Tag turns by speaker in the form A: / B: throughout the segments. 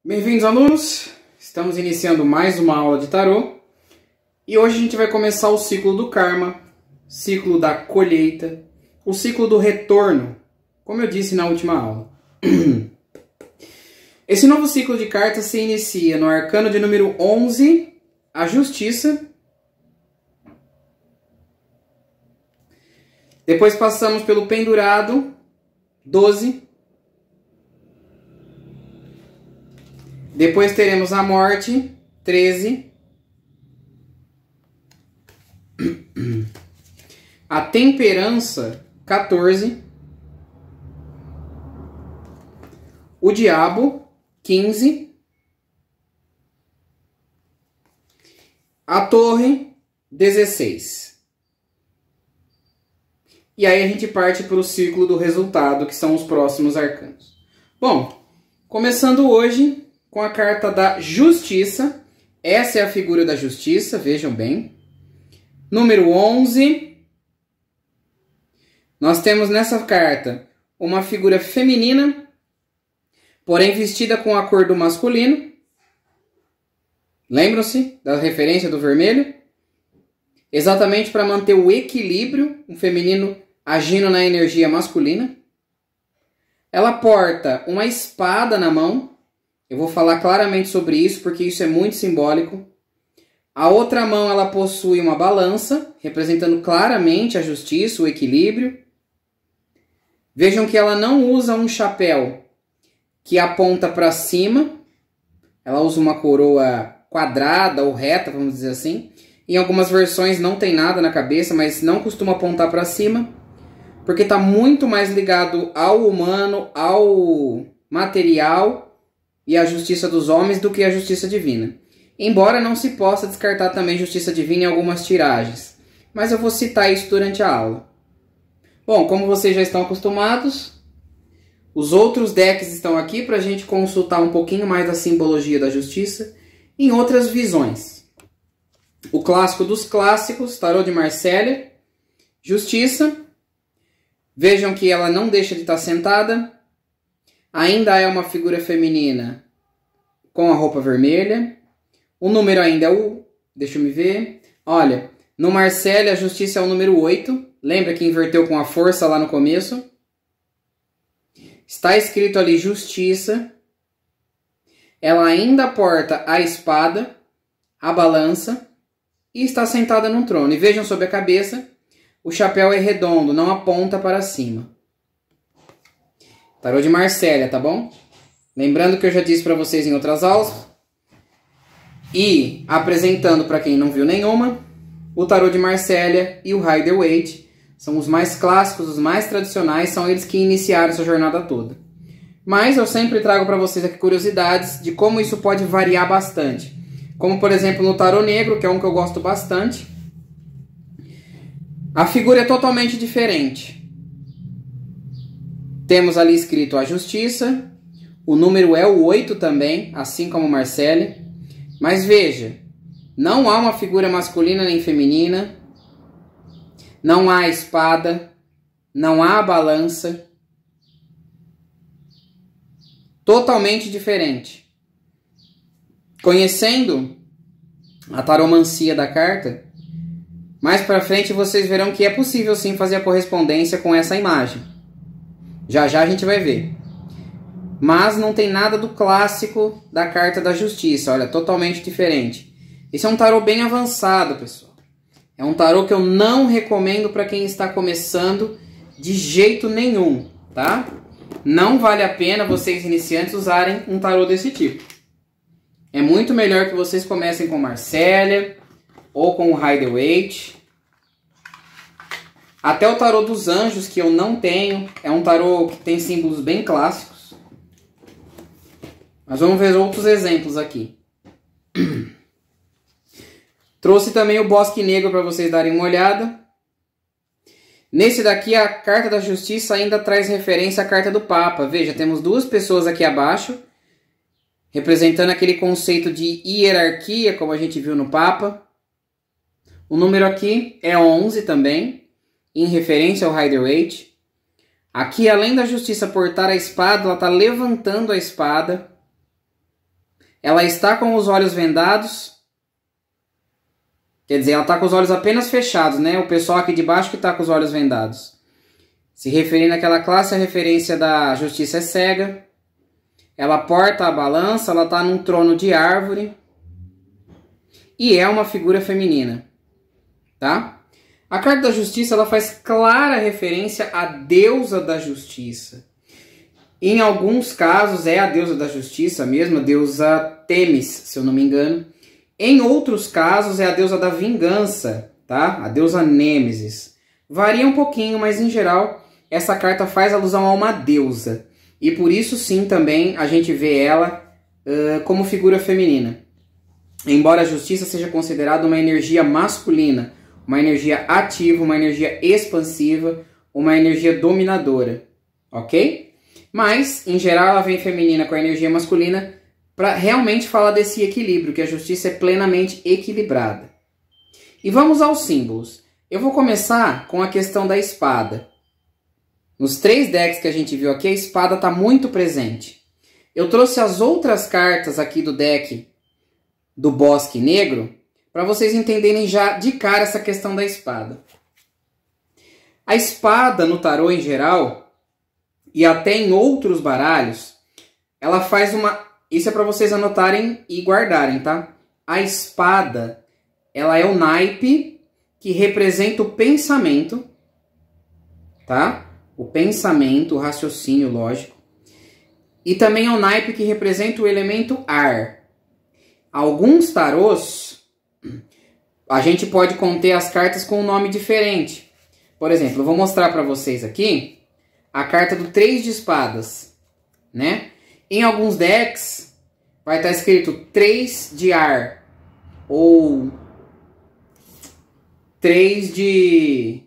A: Bem-vindos, alunos! Estamos iniciando mais uma aula de tarô e hoje a gente vai começar o ciclo do karma, ciclo da colheita, o ciclo do retorno, como eu disse na última aula. Esse novo ciclo de cartas se inicia no arcano de número 11, a Justiça. Depois passamos pelo Pendurado, 12. Depois teremos a Morte, 13. A Temperança, 14. O Diabo, 15. A Torre, 16. E aí a gente parte para o ciclo do resultado, que são os próximos arcanos. Bom, começando hoje com a carta da Justiça. Essa é a figura da Justiça, vejam bem. Número 11. Nós temos nessa carta uma figura feminina, porém vestida com a cor do masculino. Lembram-se da referência do vermelho? Exatamente para manter o equilíbrio, um feminino agindo na energia masculina. Ela porta uma espada na mão. Eu vou falar claramente sobre isso, porque isso é muito simbólico. A outra mão ela possui uma balança, representando claramente a justiça, o equilíbrio. Vejam que ela não usa um chapéu que aponta para cima. Ela usa uma coroa quadrada ou reta, vamos dizer assim. Em algumas versões não tem nada na cabeça, mas não costuma apontar para cima, porque está muito mais ligado ao humano, ao material e a justiça dos homens do que a justiça divina. Embora não se possa descartar também justiça divina em algumas tiragens. Mas eu vou citar isso durante a aula. Bom, como vocês já estão acostumados, os outros decks estão aqui para a gente consultar um pouquinho mais da simbologia da justiça em outras visões. O clássico dos clássicos, Tarô de Marcélia, Justiça. Vejam que ela não deixa de estar sentada. Ainda é uma figura feminina com a roupa vermelha. O número ainda é o... Deixa eu me ver. Olha, no Marcélia a Justiça é o número 8. Lembra que inverteu com a força lá no começo? Está escrito ali Justiça. Ela ainda porta a espada, a balança e está sentada num trono. E vejam sobre a cabeça, o chapéu é redondo, não aponta para cima. Tarô de Marcélia, tá bom? Lembrando que eu já disse para vocês em outras aulas. E apresentando para quem não viu nenhuma, o Tarô de Marcélia e o Rider-Waite são os mais clássicos, os mais tradicionais, são eles que iniciaram essa jornada toda. Mas eu sempre trago para vocês aqui curiosidades de como isso pode variar bastante. Como, por exemplo, no Tarô Negro, que é um que eu gosto bastante. A figura é totalmente diferente. Temos ali escrito a Justiça. O número é o 8 também, assim como Marcélia. Mas veja, não há uma figura masculina nem feminina. Não há a espada. Não há a balança. Totalmente diferente. Conhecendo a taromancia da carta, mais pra frente vocês verão que é possível sim fazer a correspondência com essa imagem. Já já a gente vai ver. Mas não tem nada do clássico da carta da Justiça. Olha, totalmente diferente. Esse é um tarô bem avançado, pessoal. É um tarô que eu não recomendo para quem está começando de jeito nenhum, tá? Não vale a pena vocês iniciantes usarem um tarô desse tipo. É muito melhor que vocês comecem com Marcélia ou com o Rider-Waite. Até o tarô dos anjos, que eu não tenho, é um tarô que tem símbolos bem clássicos. Mas vamos ver outros exemplos aqui. Trouxe também o Bosque Negro para vocês darem uma olhada. Nesse daqui, a carta da Justiça ainda traz referência à carta do Papa. Veja, temos duas pessoas aqui abaixo, representando aquele conceito de hierarquia, como a gente viu no Papa. O número aqui é 11 também, em referência ao Rider-Waite. Aqui, além da Justiça portar a espada, ela está levantando a espada. ela está com os olhos vendados. Quer dizer, ela está com os olhos apenas fechados, né? O pessoal aqui de baixo que está com os olhos vendados. Se referindo àquela classe, a referência da justiça é cega. Ela porta a balança, ela está num trono de árvore. E é uma figura feminina, tá? A carta da justiça, ela faz clara referência à deusa da justiça. Em alguns casos é a deusa da justiça mesmo, a deusa Temis, se eu não me engano. Em outros casos é a deusa da vingança, tá? A deusa Nêmesis. Varia um pouquinho, mas em geral essa carta faz alusão a uma deusa. E por isso sim também a gente vê ela como figura feminina. Embora a justiça seja considerada uma energia masculina, uma energia ativa, uma energia expansiva, uma energia dominadora, ok? Mas, em geral, ela vem feminina com a energia masculina para realmente falar desse equilíbrio, que a justiça é plenamente equilibrada. E vamos aos símbolos. Eu vou começar com a questão da espada. Nos 3 decks que a gente viu aqui, a espada está muito presente. Eu trouxe as outras cartas aqui do deck do Bosque Negro para vocês entenderem já de cara essa questão da espada. A espada no tarô em geral, e até em outros baralhos, ela faz uma... Isso é para vocês anotarem e guardarem, tá? A espada, ela é o naipe que representa o pensamento, tá? O pensamento, o raciocínio lógico. E também é o naipe que representa o elemento ar. Alguns tarôs, a gente pode conter as cartas com um nome diferente. Por exemplo, eu vou mostrar para vocês aqui a carta do 3 de espadas, né? Em alguns decks vai estar escrito 3 de ar ou 3 de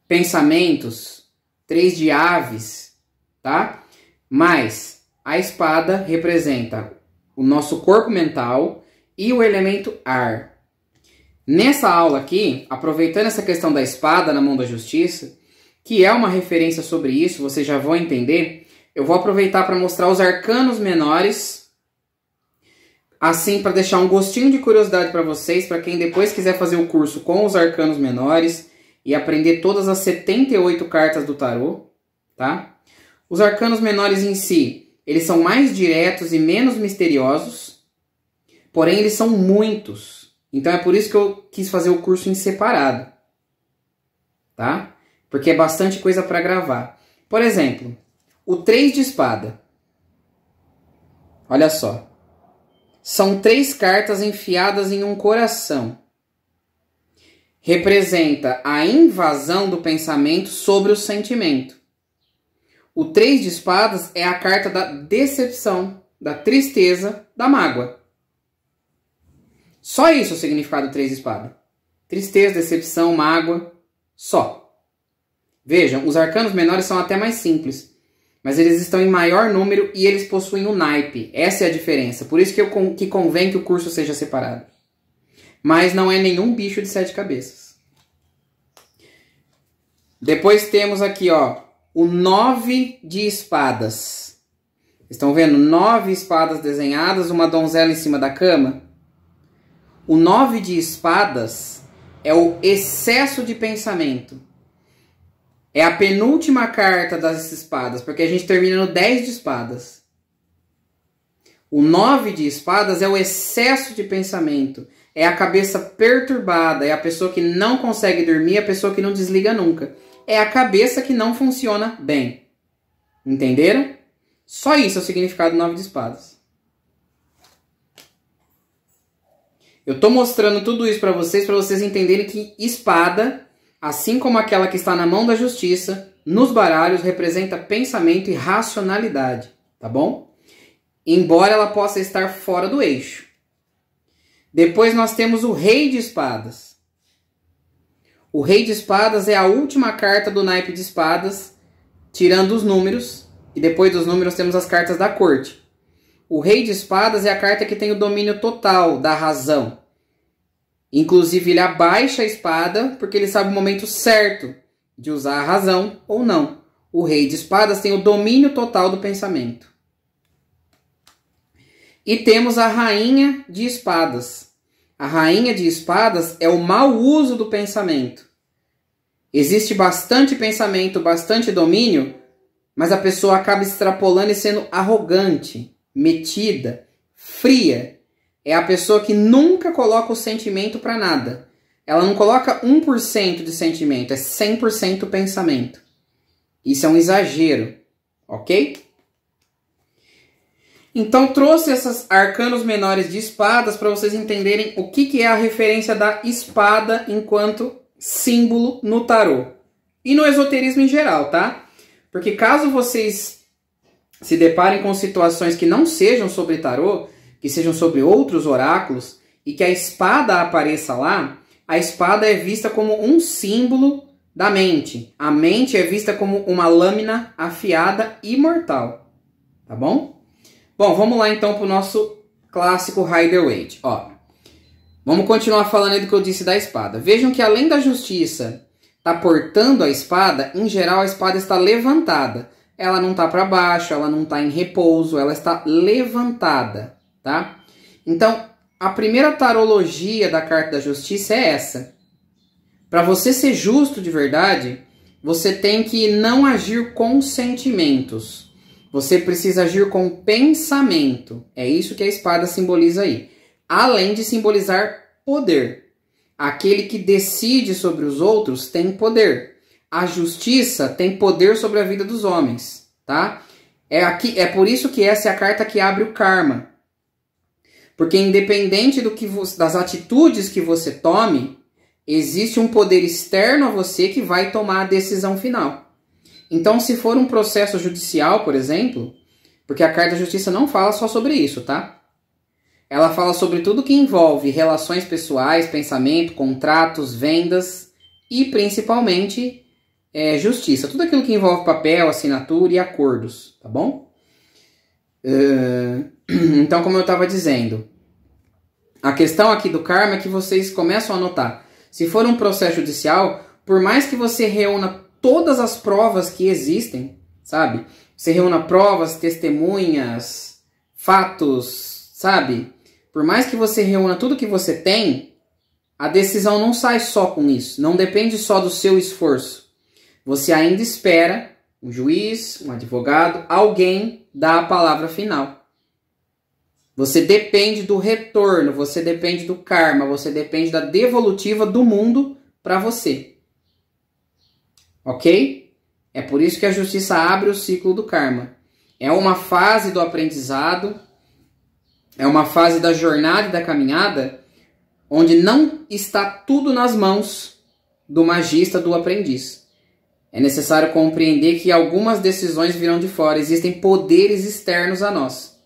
A: pensamentos, 3 de aves, tá? Mas a espada representa o nosso corpo mental e o elemento ar. Nessa aula aqui, aproveitando essa questão da espada na mão da justiça, que é uma referência sobre isso, vocês já vão entender, eu vou aproveitar para mostrar os arcanos menores, assim para deixar um gostinho de curiosidade para vocês, para quem depois quiser fazer o curso com os arcanos menores e aprender todas as 78 cartas do tarô, tá? Os arcanos menores em si, eles são mais diretos e menos misteriosos, porém eles são muitos. Então é por isso que eu quis fazer o curso em separado, tá? Porque é bastante coisa para gravar. Por exemplo, o 3 de espada. Olha só. São 3 cartas enfiadas em um coração. Representa a invasão do pensamento sobre o sentimento. O 3 de espadas é a carta da decepção, da tristeza, da mágoa. Só isso é o significado do 3 de espada. Tristeza, decepção, mágoa, só. Vejam, os arcanos menores são até mais simples, mas eles estão em maior número e eles possuem o naipe. Essa é a diferença. Por isso que convém que o curso seja separado. Mas não é nenhum bicho de 7 cabeças. Depois temos aqui, ó, o 9 de espadas. Estão vendo? 9 espadas desenhadas, uma donzela em cima da cama. O 9 de espadas é o excesso de pensamento. É a penúltima carta das espadas, porque a gente termina no 10 de espadas. O 9 de espadas é o excesso de pensamento. É a cabeça perturbada, é a pessoa que não consegue dormir, é a pessoa que não desliga nunca. É a cabeça que não funciona bem. Entenderam? Só isso é o significado do 9 de espadas. Eu estou mostrando tudo isso para vocês entenderem que espada, assim como aquela que está na mão da justiça, nos baralhos representa pensamento e racionalidade, tá bom? Embora ela possa estar fora do eixo. Depois nós temos o Rei de Espadas. O Rei de Espadas é a última carta do naipe de espadas, tirando os números, e depois dos números temos as cartas da corte. O Rei de Espadas é a carta que tem o domínio total da razão. Inclusive ele abaixa a espada porque ele sabe o momento certo de usar a razão ou não. O Rei de Espadas tem o domínio total do pensamento. E temos a rainha de espadas. A rainha de espadas é o mau uso do pensamento. Existe bastante pensamento, bastante domínio, mas a pessoa acaba extrapolando e sendo arrogante, metida, fria. É a pessoa que nunca coloca o sentimento para nada. Ela não coloca 1% de sentimento, é 100% pensamento. Isso é um exagero, ok? Então trouxe esses arcanos menores de espadas para vocês entenderem o que é a referência da espada enquanto símbolo no tarô. E no esoterismo em geral, tá? Porque caso vocês se deparem com situações que não sejam sobre tarô, que sejam sobre outros oráculos, e que a espada apareça lá, a espada é vista como um símbolo da mente. A mente é vista como uma lâmina afiada e mortal. Tá bom? Bom, vamos lá então para o nosso clássico Rider-Waite. Ó, vamos continuar falando aí do que eu disse da espada. Vejam que além da justiça tá portando a espada, em geral a espada está levantada. Ela não está para baixo, ela não está em repouso, ela está levantada, tá? Então, a primeira tarologia da carta da justiça é essa. Para você ser justo de verdade, você tem que não agir com sentimentos. Você precisa agir com pensamento. É isso que a espada simboliza aí. Além de simbolizar poder. Aquele que decide sobre os outros tem poder. A justiça tem poder sobre a vida dos homens, tá? É por isso que essa é a carta que abre o karma. Porque independente das atitudes que você tome, existe um poder externo a você que vai tomar a decisão final. Então, se for um processo judicial, por exemplo, porque a carta da justiça não fala só sobre isso, tá? Ela fala sobre tudo que envolve relações pessoais, pensamento, contratos, vendas e, principalmente, justiça. Tudo aquilo que envolve papel, assinatura e acordos, tá bom? Então, como eu estava dizendo, a questão aqui do karma é que vocês começam a notar. Se for um processo judicial, por mais que você reúna todas as provas que existem, sabe? Você reúna provas, testemunhas, fatos, sabe? Por mais que você reúna tudo que você tem, a decisão não sai só com isso. Não depende só do seu esforço. Você ainda espera um juiz, um advogado, alguém dar a palavra final. Você depende do retorno, você depende do karma, você depende da devolutiva do mundo para você. Ok? É por isso que a justiça abre o ciclo do karma. É uma fase do aprendizado, é uma fase da jornada e da caminhada, onde não está tudo nas mãos do magista, do aprendiz. É necessário compreender que algumas decisões virão de fora, existem poderes externos a nós.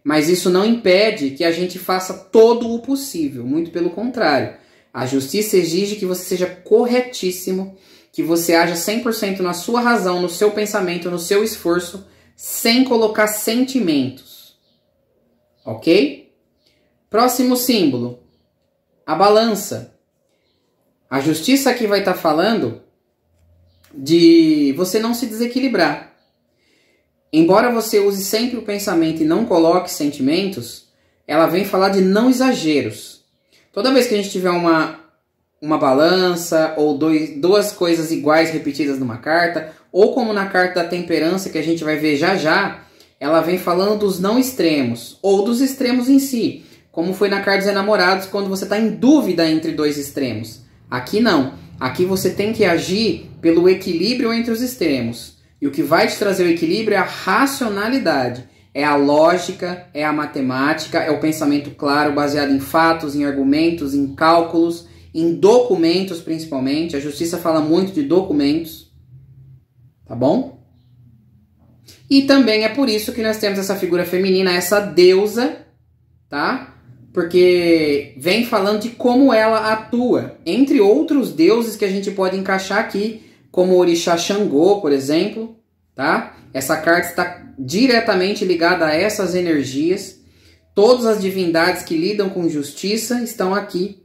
A: Mas isso não impede que a gente faça todo o possível, muito pelo contrário. A justiça exige que você seja corretíssimo, que você haja 100% na sua razão, no seu pensamento, no seu esforço, sem colocar sentimentos. Ok? Próximo símbolo. A balança. A justiça aqui vai estar falando de você não se desequilibrar. Embora você use sempre o pensamento e não coloque sentimentos, ela vem falar de não exageros. Toda vez que a gente tiver uma balança ou duas coisas iguais repetidas numa carta, ou como na carta da temperança que a gente vai ver já já, ela vem falando dos não extremos, ou dos extremos em si, como foi na carta dos enamorados, quando você está em dúvida entre dois extremos. Aqui não. Aqui você tem que agir pelo equilíbrio entre os extremos. E o que vai te trazer o equilíbrio é a racionalidade, é a lógica, é a matemática, é o pensamento claro, baseado em fatos, em argumentos, em cálculos, em documentos principalmente. A justiça fala muito de documentos, tá bom? E também é por isso que nós temos essa figura feminina, essa deusa, tá? Porque vem falando de como ela atua, entre outros deuses que a gente pode encaixar aqui, como o orixá Xangô, por exemplo, tá? Essa carta está diretamente ligada a essas energias. Todas as divindades que lidam com justiça estão aqui,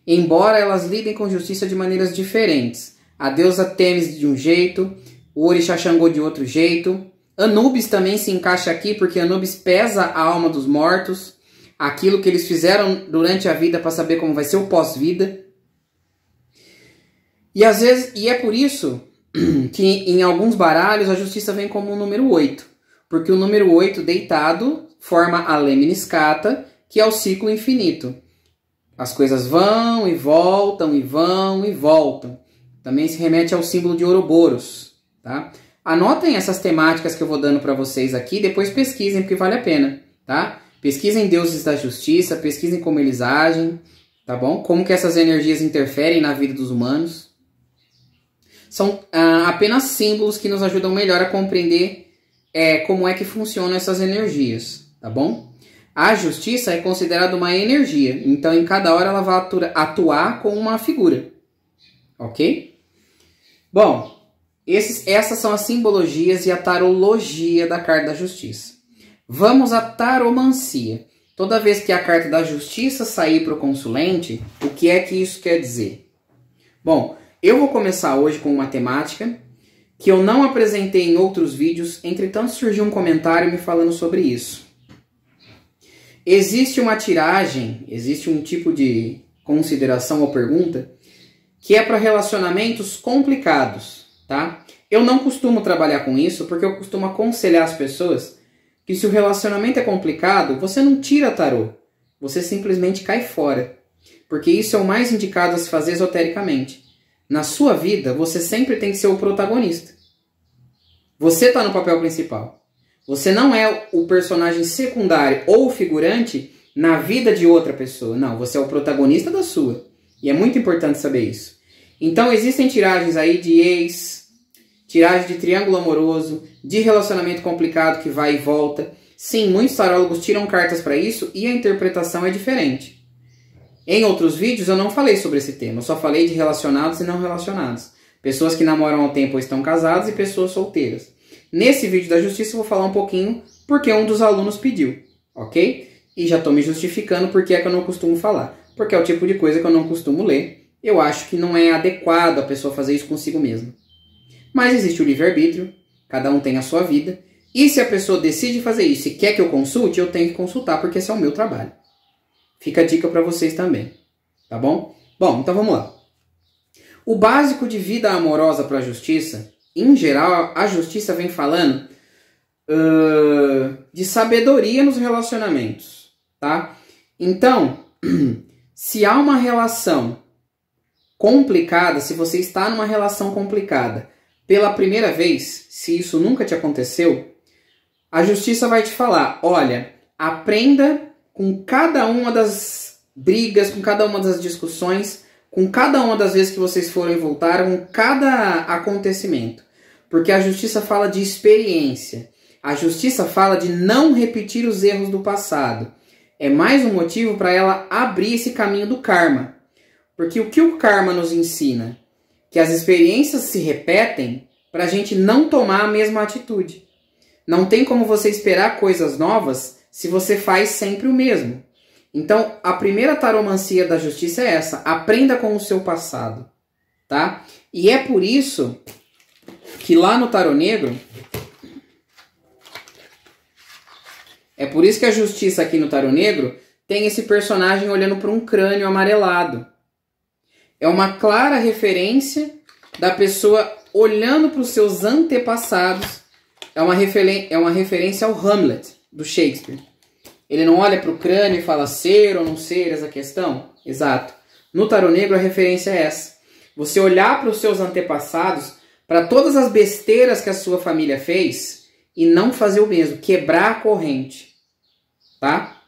A: embora elas lidem com justiça de maneiras diferentes. A deusa Têmis de um jeito, o orixá Xangô de outro jeito, Anubis também se encaixa aqui, porque Anubis pesa a alma dos mortos, aquilo que eles fizeram durante a vida para saber como vai ser o pós-vida. E às vezes, e é por isso que em alguns baralhos a justiça vem como o número 8, porque o número 8 deitado forma a lemniscata, que é o ciclo infinito. As coisas vão e voltam e vão e voltam. Também se remete ao símbolo de Ouroboros, tá? Anotem essas temáticas que eu vou dando para vocês aqui, depois pesquisem, porque vale a pena, tá? Pesquisem deuses da justiça, pesquisem como eles agem, tá bom? Como que essas energias interferem na vida dos humanos. São apenas símbolos que nos ajudam melhor a compreender como é que funcionam essas energias, tá bom? A justiça é considerada uma energia, então em cada hora ela vai atuar com uma figura, ok? Bom, essas são as simbologias e a tarologia da carta da justiça. Vamos à taromancia. Toda vez que a carta da justiça sair para o consulente, o que é que isso quer dizer? Bom, eu vou começar hoje com uma temática que eu não apresentei em outros vídeos, entretanto surgiu um comentário me falando sobre isso. Existe uma tiragem, existe um tipo de consideração ou pergunta que é para relacionamentos complicados, tá? Eu não costumo trabalhar com isso porque eu costumo aconselhar as pessoas que se o relacionamento é complicado, você não tira tarô, você simplesmente cai fora, porque isso é o mais indicado a se fazer esotericamente. Na sua vida, você sempre tem que ser o protagonista. Você está no papel principal. Você não é o personagem secundário ou figurante na vida de outra pessoa. Não, você é o protagonista da sua. E é muito importante saber isso. Então existem tiragens aí de ex, tiragem de triângulo amoroso, de relacionamento complicado que vai e volta. Sim, muitos tarólogos tiram cartas para isso e a interpretação é diferente. Em outros vídeos eu não falei sobre esse tema, eu só falei de relacionados e não relacionados. Pessoas que namoram há tempo ou estão casadas e pessoas solteiras. Nesse vídeo da justiça eu vou falar um pouquinho porque um dos alunos pediu, ok? E já estou me justificando porque é que eu não costumo falar. Porque é o tipo de coisa que eu não costumo ler. Eu acho que não é adequado a pessoa fazer isso consigo mesma. Mas existe o livre-arbítrio, cada um tem a sua vida. E se a pessoa decide fazer isso e quer que eu consulte, eu tenho que consultar porque esse é o meu trabalho. Fica a dica para vocês também, tá bom? Bom, então vamos lá. O básico de vida amorosa para a justiça, em geral, a justiça vem falando de sabedoria nos relacionamentos, tá? Então, se há uma relação complicada, se você está numa relação complicada pela primeira vez, se isso nunca te aconteceu, a justiça vai te falar, olha, aprenda com cada uma das brigas, com cada uma das discussões, com cada uma das vezes que vocês foram e voltaram, com cada acontecimento. Porque a justiça fala de experiência. A justiça fala de não repetir os erros do passado. É mais um motivo para ela abrir esse caminho do karma. Porque o que o karma nos ensina? Que as experiências se repetem para a gente não tomar a mesma atitude. Não tem como você esperar coisas novas se você faz sempre o mesmo. Então, a primeira taromancia da justiça é essa. Aprenda com o seu passado, tá? E é por isso que lá no Tarô Negro, é por isso que a justiça aqui no Tarô Negro tem esse personagem olhando para um crânio amarelado. É uma clara referência da pessoa olhando para os seus antepassados. É uma referência ao Hamlet, do Shakespeare. Ele não olha para o crânio e fala ser ou não ser essa questão? Exato. No Tarô Negro a referência é essa. Você olhar para os seus antepassados, para todas as besteiras que a sua família fez e não fazer o mesmo, quebrar a corrente, tá?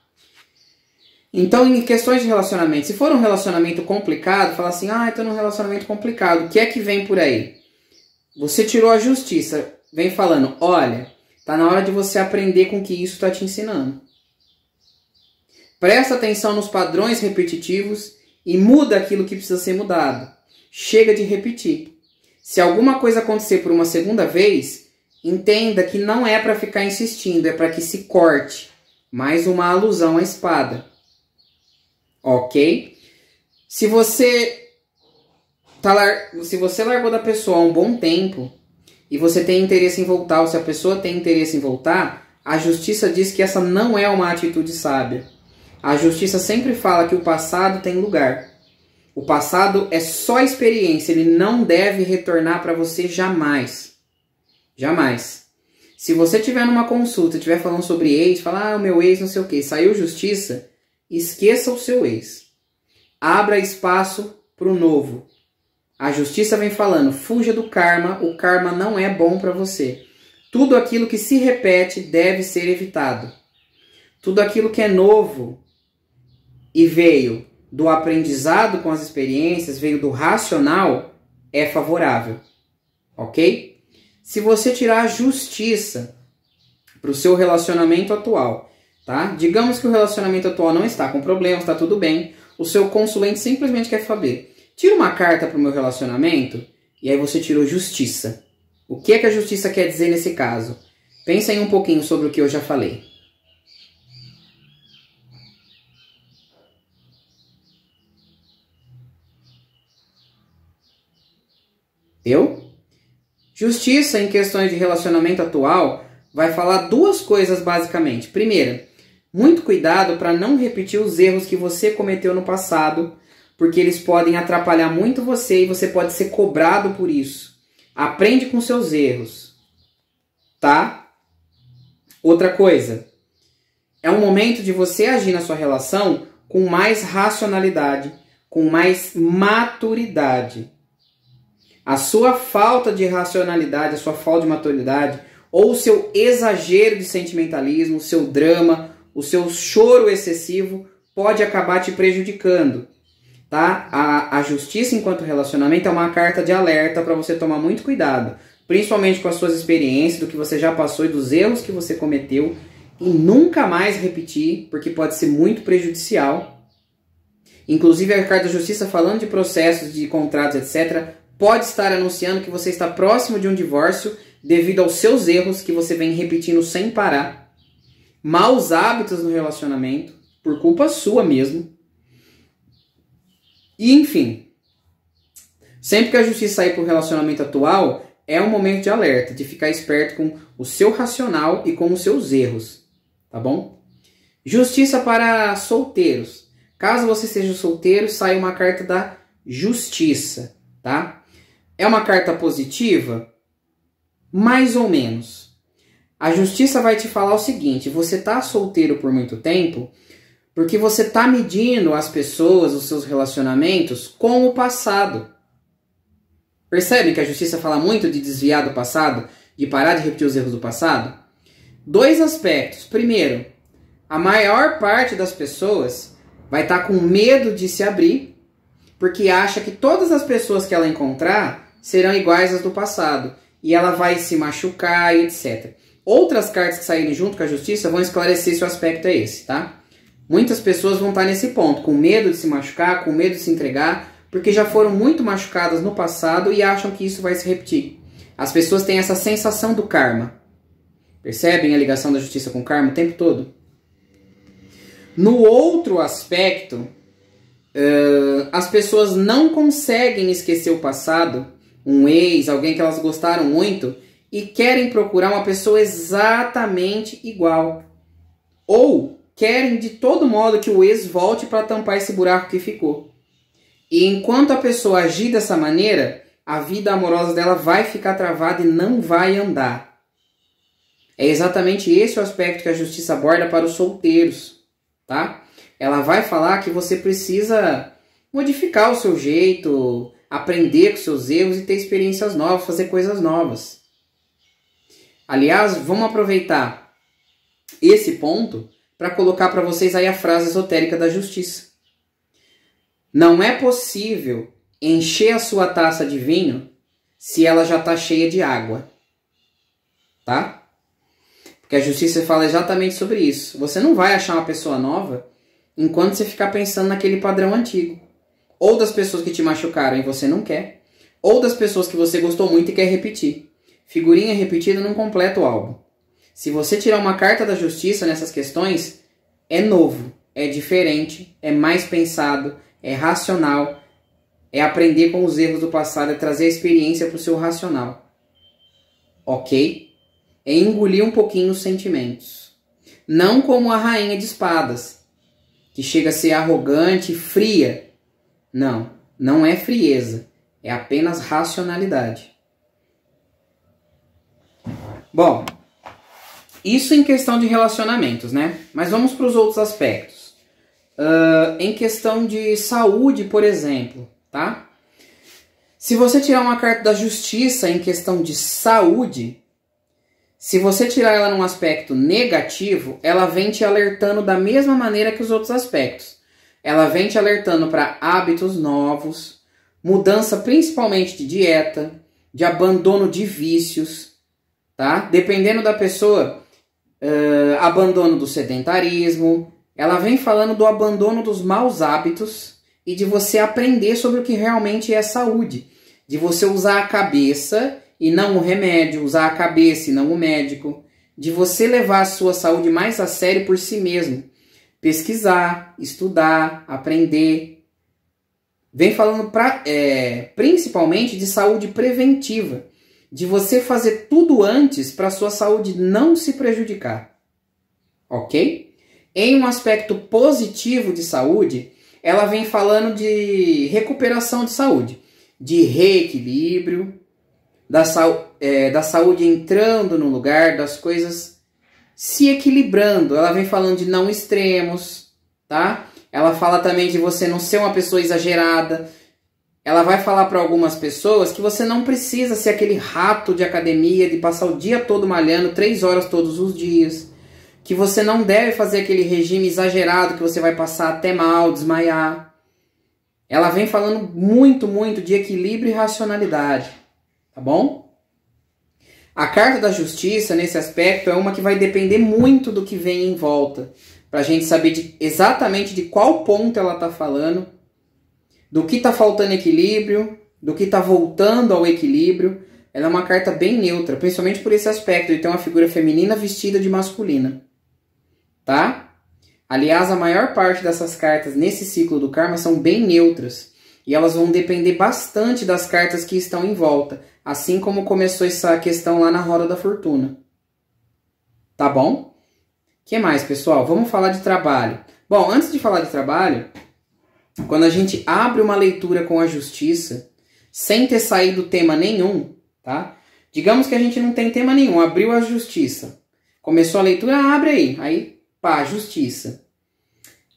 A: Então, em questões de relacionamento, se for um relacionamento complicado, fala assim, estou num relacionamento complicado, o que é que vem por aí? Você tirou a justiça, vem falando, olha, tá na hora de você aprender com o que isso está te ensinando. Presta atenção nos padrões repetitivos e muda aquilo que precisa ser mudado. Chega de repetir. Se alguma coisa acontecer por uma segunda vez, entenda que não é para ficar insistindo, é para que se corte. Mais uma alusão à espada. Ok? Se você largou da pessoa há um bom tempo e você tem interesse em voltar, ou se a pessoa tem interesse em voltar, a justiça diz que essa não é uma atitude sábia. A justiça sempre fala que o passado tem lugar. O passado é só experiência, ele não deve retornar para você jamais. Jamais. Se você estiver numa consulta, estiver falando sobre ex, falar, o meu ex não sei o que, saiu justiça, esqueça o seu ex. Abra espaço para o novo. A justiça vem falando, fuja do karma, o karma não é bom para você. Tudo aquilo que se repete deve ser evitado. Tudo aquilo que é novo e veio do aprendizado com as experiências, veio do racional, é favorável. Ok? Se você tirar a justiça para o seu relacionamento atual, tá? Digamos que o relacionamento atual não está com problemas, está tudo bem. O seu consulente simplesmente quer saber. Tira uma carta para o meu relacionamento e aí você tirou justiça. O que é que a justiça quer dizer nesse caso? Pensa aí um pouquinho sobre o que eu já falei. Justiça em questões de relacionamento atual vai falar duas coisas basicamente. Primeira, muito cuidado para não repetir os erros que você cometeu no passado, porque eles podem atrapalhar muito você e você pode ser cobrado por isso. Aprende com seus erros, tá? Outra coisa, é um momento de você agir na sua relação com mais racionalidade, com mais maturidade. A sua falta de racionalidade, a sua falta de maturidade, ou o seu exagero de sentimentalismo, o seu drama, o seu choro excessivo, pode acabar te prejudicando. Tá? A justiça enquanto relacionamento é uma carta de alerta para você tomar muito cuidado, principalmente com as suas experiências, do que você já passou e dos erros que você cometeu, e nunca mais repetir, porque pode ser muito prejudicial. Inclusive a carta da justiça, falando de processos, de contratos, etc., pode estar anunciando que você está próximo de um divórcio devido aos seus erros que você vem repetindo sem parar, maus hábitos no relacionamento, por culpa sua mesmo. E enfim, sempre que a justiça sair para o relacionamento atual, é um momento de alerta, de ficar esperto com o seu racional e com os seus erros, tá bom? Justiça para solteiros. Caso você seja solteiro, sai uma carta da justiça, tá? É uma carta positiva? Mais ou menos. A justiça vai te falar o seguinte, você tá solteiro por muito tempo porque você está medindo as pessoas, os seus relacionamentos, com o passado. Percebe que a justiça fala muito de desviar do passado, de parar de repetir os erros do passado? Dois aspectos. Primeiro, a maior parte das pessoas vai estar com medo de se abrir, porque acha que todas as pessoas que ela encontrar serão iguais às do passado, e ela vai se machucar e etc. Outras cartas que saírem junto com a justiça vão esclarecer se o aspecto é esse, tá? Muitas pessoas vão estar nesse ponto, com medo de se machucar, com medo de se entregar, porque já foram muito machucadas no passado e acham que isso vai se repetir. As pessoas têm essa sensação do karma. Percebem a ligação da justiça com o karma o tempo todo? No outro aspecto, as pessoas não conseguem esquecer o passado, um ex, alguém que elas gostaram muito, e querem procurar uma pessoa exatamente igual. Ou querem de todo modo que o ex volte para tampar esse buraco que ficou. E enquanto a pessoa agir dessa maneira, a vida amorosa dela vai ficar travada e não vai andar. É exatamente esse o aspecto que a justiça aborda para os solteiros, tá? Ela vai falar que você precisa modificar o seu jeito, aprender com seus erros e ter experiências novas, fazer coisas novas. Aliás, vamos aproveitar esse ponto para colocar para vocês aí a frase esotérica da justiça. Não é possível encher a sua taça de vinho se ela já está cheia de água. Tá? Porque a justiça fala exatamente sobre isso. Você não vai achar uma pessoa nova enquanto você ficar pensando naquele padrão antigo. Ou das pessoas que te machucaram e você não quer, ou das pessoas que você gostou muito e quer repetir. Figurinha repetida não completa o álbum. Se você tirar uma carta da justiça nessas questões, é novo, é diferente, é mais pensado, é racional, é aprender com os erros do passado, é trazer a experiência para o seu racional. ok? É engolir um pouquinho os sentimentos. Não como a rainha de espadas, que chega a ser arrogante e fria. Não, não é frieza, é apenas racionalidade. Bom, isso em questão de relacionamentos, né? Mas vamos para os outros aspectos. Em questão de saúde, por exemplo, tá? Se você tirar uma carta da justiça em questão de saúde, se você tirar ela num aspecto negativo, ela vem te alertando da mesma maneira que os outros aspectos. Ela vem te alertando para hábitos novos, mudança principalmente de dieta, de abandono de vícios, tá? Dependendo da pessoa, abandono do sedentarismo. Ela vem falando do abandono dos maus hábitos e de você aprender sobre o que realmente é saúde. De você usar a cabeça e não o remédio, usar a cabeça e não o médico. De você levar a sua saúde mais a sério por si mesmo. Pesquisar, estudar, aprender. Vem falando principalmente de saúde preventiva. De você fazer tudo antes para a sua saúde não se prejudicar. Ok? Em um aspecto positivo de saúde, ela vem falando de recuperação de saúde, de reequilíbrio, da saúde entrando no lugar, das coisas se equilibrando. Ela vem falando de não extremos, tá? Ela fala também de você não ser uma pessoa exagerada. Ela vai falar para algumas pessoas que você não precisa ser aquele rato de academia, de passar o dia todo malhando, 3 horas todos os dias. Que você não deve fazer aquele regime exagerado que você vai passar até mal, desmaiar. Ela vem falando muito, muito de equilíbrio e racionalidade, tá bom? A carta da justiça, nesse aspecto, é uma que vai depender muito do que vem em volta, para a gente saber exatamente de qual ponto ela está falando, do que está faltando equilíbrio, do que está voltando ao equilíbrio. Ela é uma carta bem neutra, principalmente por esse aspecto de ter uma figura feminina vestida de masculina. Tá? Aliás, a maior parte dessas cartas nesse ciclo do karma são bem neutras. E elas vão depender bastante das cartas que estão em volta. Assim como começou essa questão lá na Roda da Fortuna. Tá bom? O que mais, pessoal? Vamos falar de trabalho. Bom, antes de falar de trabalho, quando a gente abre uma leitura com a justiça, sem ter saído tema nenhum, tá? Digamos que a gente não tem tema nenhum, abriu a justiça. Começou a leitura, abre aí. Aí, pá, justiça.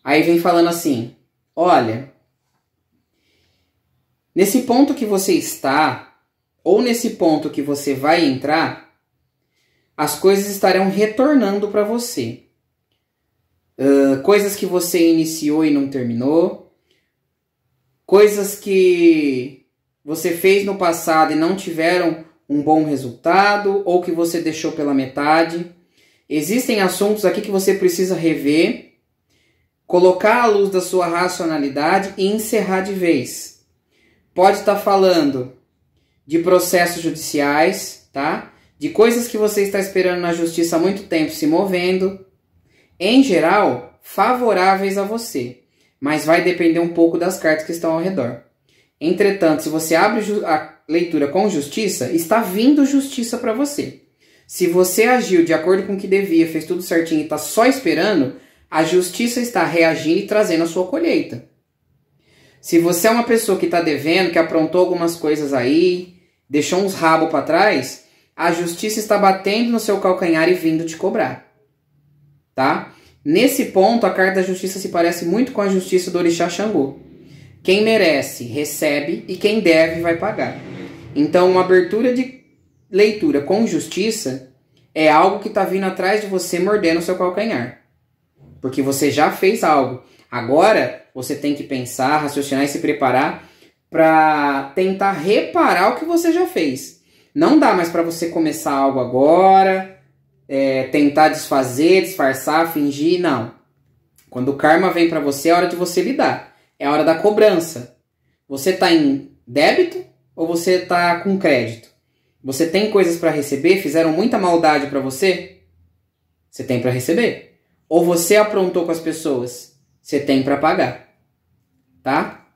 A: Aí vem falando assim, olha, nesse ponto que você está, ou nesse ponto que você vai entrar, as coisas estarão retornando para você. Coisas que você iniciou e não terminou, coisas que você fez no passado e não tiveram um bom resultado, ou que você deixou pela metade. Existem assuntos aqui que você precisa rever, colocar à luz da sua racionalidade e encerrar de vez. Pode estar falando de processos judiciais, tá? De coisas que você está esperando na justiça há muito tempo se movendo. Em geral, favoráveis a você, mas vai depender um pouco das cartas que estão ao redor. Entretanto, se você abre a leitura com justiça, está vindo justiça para você. Se você agiu de acordo com o que devia, fez tudo certinho e está só esperando, a justiça está reagindo e trazendo a sua colheita. Se você é uma pessoa que está devendo, que aprontou algumas coisas aí, deixou uns rabos para trás, a justiça está batendo no seu calcanhar e vindo te cobrar. Tá? Nesse ponto, a carta da justiça se parece muito com a justiça do orixá Xangô. Quem merece, recebe, e quem deve, vai pagar. Então, uma abertura de leitura com justiça é algo que está vindo atrás de você mordendo o seu calcanhar. Porque você já fez algo. Agora, você tem que pensar, raciocinar e se preparar para tentar reparar o que você já fez. Não dá mais para você começar algo agora, tentar desfazer, disfarçar, fingir, não. Quando o karma vem para você, é hora de você lidar. É a hora da cobrança. Você está em débito ou você está com crédito? Você tem coisas para receber? Fizeram muita maldade para você? Você tem para receber. Ou você aprontou com as pessoas? Você tem para pagar. Tá?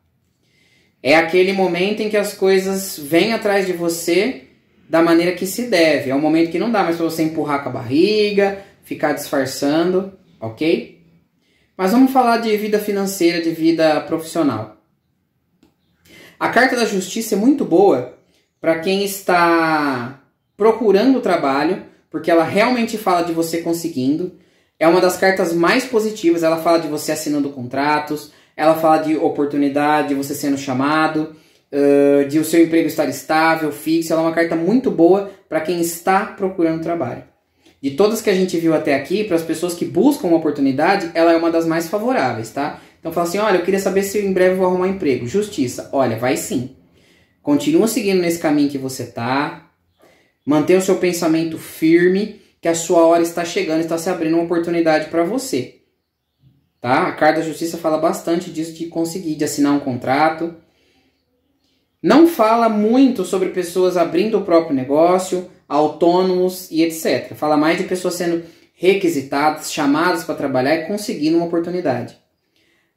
A: É aquele momento em que as coisas vêm atrás de você da maneira que se deve. É um momento que não dá mais para você empurrar com a barriga, ficar disfarçando, ok? Mas vamos falar de vida financeira, de vida profissional. A carta da justiça é muito boa para quem está procurando trabalho, porque ela realmente fala de você conseguindo. É uma das cartas mais positivas, ela fala de você assinando contratos, ela fala de oportunidade, de você sendo chamado, de o seu emprego estar estável, fixo. Ela é uma carta muito boa para quem está procurando trabalho. De todas que a gente viu até aqui, para as pessoas que buscam uma oportunidade, ela é uma das mais favoráveis, tá? Então fala assim, olha, eu queria saber se em breve eu vou arrumar um emprego. Justiça, olha, vai sim. Continua seguindo nesse caminho que você tá. Mantenha o seu pensamento firme, que a sua hora está chegando, está se abrindo uma oportunidade para você. Tá? A carta da justiça fala bastante disso, de conseguir, de assinar um contrato. Não fala muito sobre pessoas abrindo o próprio negócio, autônomos e etc. Fala mais de pessoas sendo requisitadas, chamadas para trabalhar e conseguindo uma oportunidade.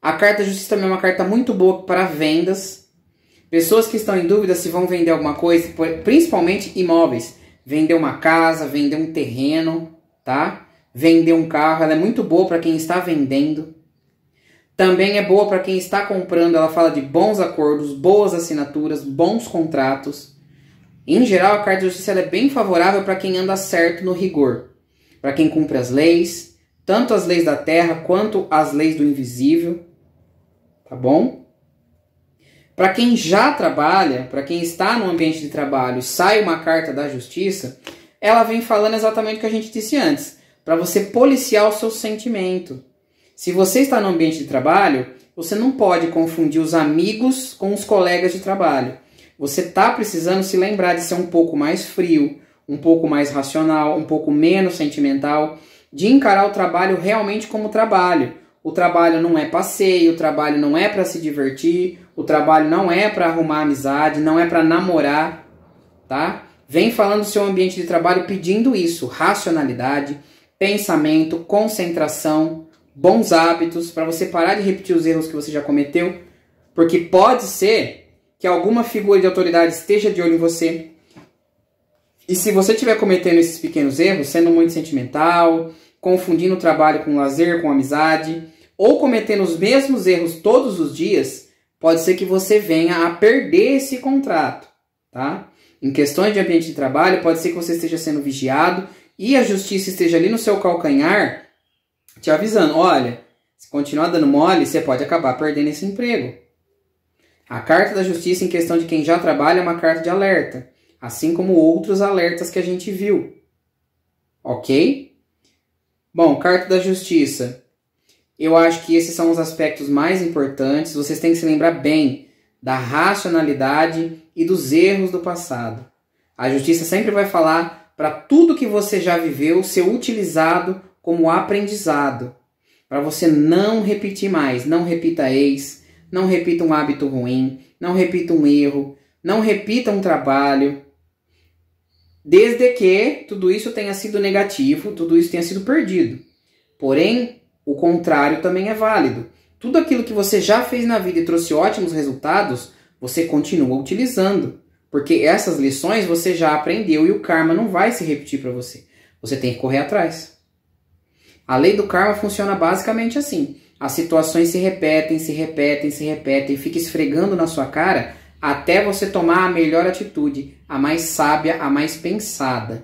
A: A carta da justiça também é uma carta muito boa para vendas. Pessoas que estão em dúvida se vão vender alguma coisa, principalmente imóveis. Vender uma casa, vender um terreno, tá? Vender um carro, ela é muito boa para quem está vendendo. Também é boa para quem está comprando, ela fala de bons acordos, boas assinaturas, bons contratos. Em geral, a carta de justiça ela é bem favorável para quem anda certo no rigor. Para quem cumpre as leis, tanto as leis da terra quanto as leis do invisível. Tá bom? Para quem já trabalha, para quem está no ambiente de trabalho e sai uma carta da justiça, ela vem falando exatamente o que a gente disse antes. Para você policiar o seu sentimento. Se você está no ambiente de trabalho, você não pode confundir os amigos com os colegas de trabalho. Você está precisando se lembrar de ser um pouco mais frio, um pouco mais racional, um pouco menos sentimental, de encarar o trabalho realmente como trabalho. O trabalho não é passeio, o trabalho não é para se divertir, o trabalho não é para arrumar amizade, não é para namorar, tá? Vem falando do seu ambiente de trabalho pedindo isso, racionalidade, pensamento, concentração, bons hábitos, para você parar de repetir os erros que você já cometeu, porque pode ser que alguma figura de autoridade esteja de olho em você. E se você estiver cometendo esses pequenos erros, sendo muito sentimental, confundindo o trabalho com lazer, com amizade, ou cometendo os mesmos erros todos os dias, pode ser que você venha a perder esse contrato, tá? Em questões de ambiente de trabalho, pode ser que você esteja sendo vigiado e a justiça esteja ali no seu calcanhar, te avisando, olha, se continuar dando mole, você pode acabar perdendo esse emprego. A carta da justiça em questão de quem já trabalha é uma carta de alerta, assim como outros alertas que a gente viu. Ok? Bom, carta da justiça. Eu acho que esses são os aspectos mais importantes. Vocês têm que se lembrar bem da racionalidade e dos erros do passado. A justiça sempre vai falar para tudo que você já viveu ser utilizado como aprendizado. Para você não repetir mais. Não repita ex, não repita um hábito ruim, não repita um erro, não repita um trabalho. Desde que tudo isso tenha sido negativo, tudo isso tenha sido perdido. Porém, o contrário também é válido. Tudo aquilo que você já fez na vida e trouxe ótimos resultados, você continua utilizando. Porque essas lições você já aprendeu e o karma não vai se repetir para você. Você tem que correr atrás. A lei do karma funciona basicamente assim. As situações se repetem, se repetem, se repetem, fica esfregando na sua cara até você tomar a melhor atitude, a mais sábia, a mais pensada.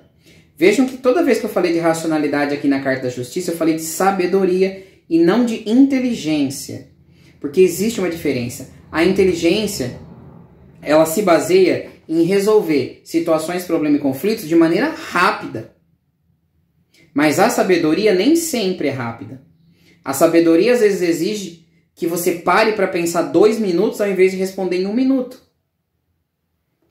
A: Vejam que toda vez que eu falei de racionalidade aqui na Carta da Justiça, eu falei de sabedoria e não de inteligência. Porque existe uma diferença. A inteligência, ela se baseia em resolver situações, problemas e conflitos de maneira rápida. Mas a sabedoria nem sempre é rápida. A sabedoria às vezes exige que você pare para pensar 2 minutos ao invés de responder em 1 minuto.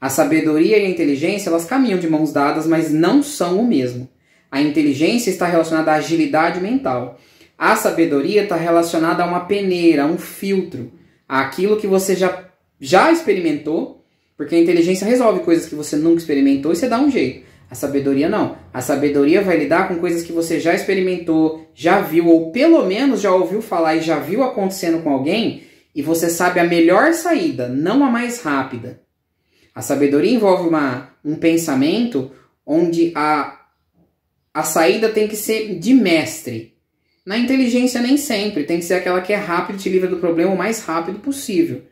A: A sabedoria e a inteligência, elas caminham de mãos dadas, mas não são o mesmo. A inteligência está relacionada à agilidade mental. A sabedoria está relacionada a uma peneira, a um filtro, àquilo que você já experimentou, porque a inteligência resolve coisas que você nunca experimentou e você dá um jeito. A sabedoria não. A sabedoria vai lidar com coisas que você já experimentou, já viu, ou pelo menos já ouviu falar e já viu acontecendo com alguém, e você sabe a melhor saída, não a mais rápida. A sabedoria envolve uma um pensamento onde a saída tem que ser de mestre. Na inteligência nem sempre, tem que ser aquela que é rápida e te livra do problema o mais rápido possível.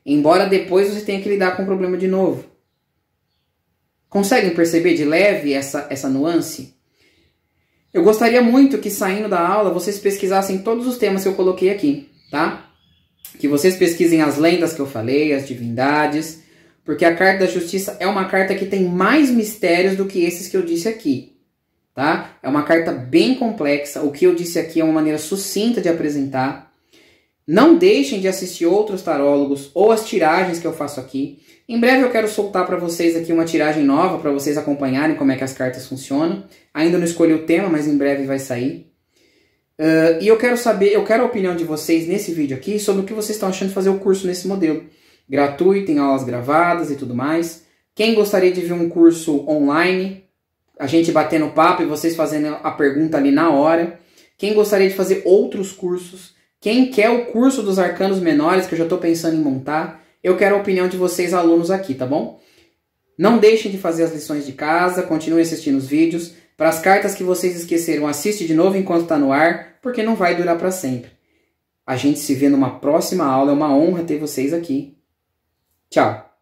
A: Embora depois você tenha que lidar com o problema de novo. Conseguem perceber de leve essa nuance? Eu gostaria muito que saindo da aula vocês pesquisassem todos os temas que eu coloquei aqui, tá? Que vocês pesquisem as lendas que eu falei, as divindades, porque a carta da justiça é uma carta que tem mais mistérios do que esses que eu disse aqui. Tá? É uma carta bem complexa, o que eu disse aqui é uma maneira sucinta de apresentar. Não deixem de assistir outros tarólogos ou as tiragens que eu faço aqui. Em breve eu quero soltar para vocês aqui uma tiragem nova, para vocês acompanharem como é que as cartas funcionam. Ainda não escolhi o tema, mas em breve vai sair. E eu quero saber, eu quero a opinião de vocês nesse vídeo aqui sobre o que vocês estão achando de fazer o curso nesse modelo. Gratuito, tem aulas gravadas e tudo mais. Quem gostaria de ver um curso online, a gente batendo papo e vocês fazendo a pergunta ali na hora. Quem gostaria de fazer outros cursos? Quem quer o curso dos arcanos menores, que eu já estou pensando em montar? Eu quero a opinião de vocês, alunos, aqui, tá bom? Não deixem de fazer as lições de casa, continuem assistindo os vídeos. Para as cartas que vocês esqueceram, assiste de novo enquanto está no ar, porque não vai durar para sempre. A gente se vê numa próxima aula, é uma honra ter vocês aqui. Tchau!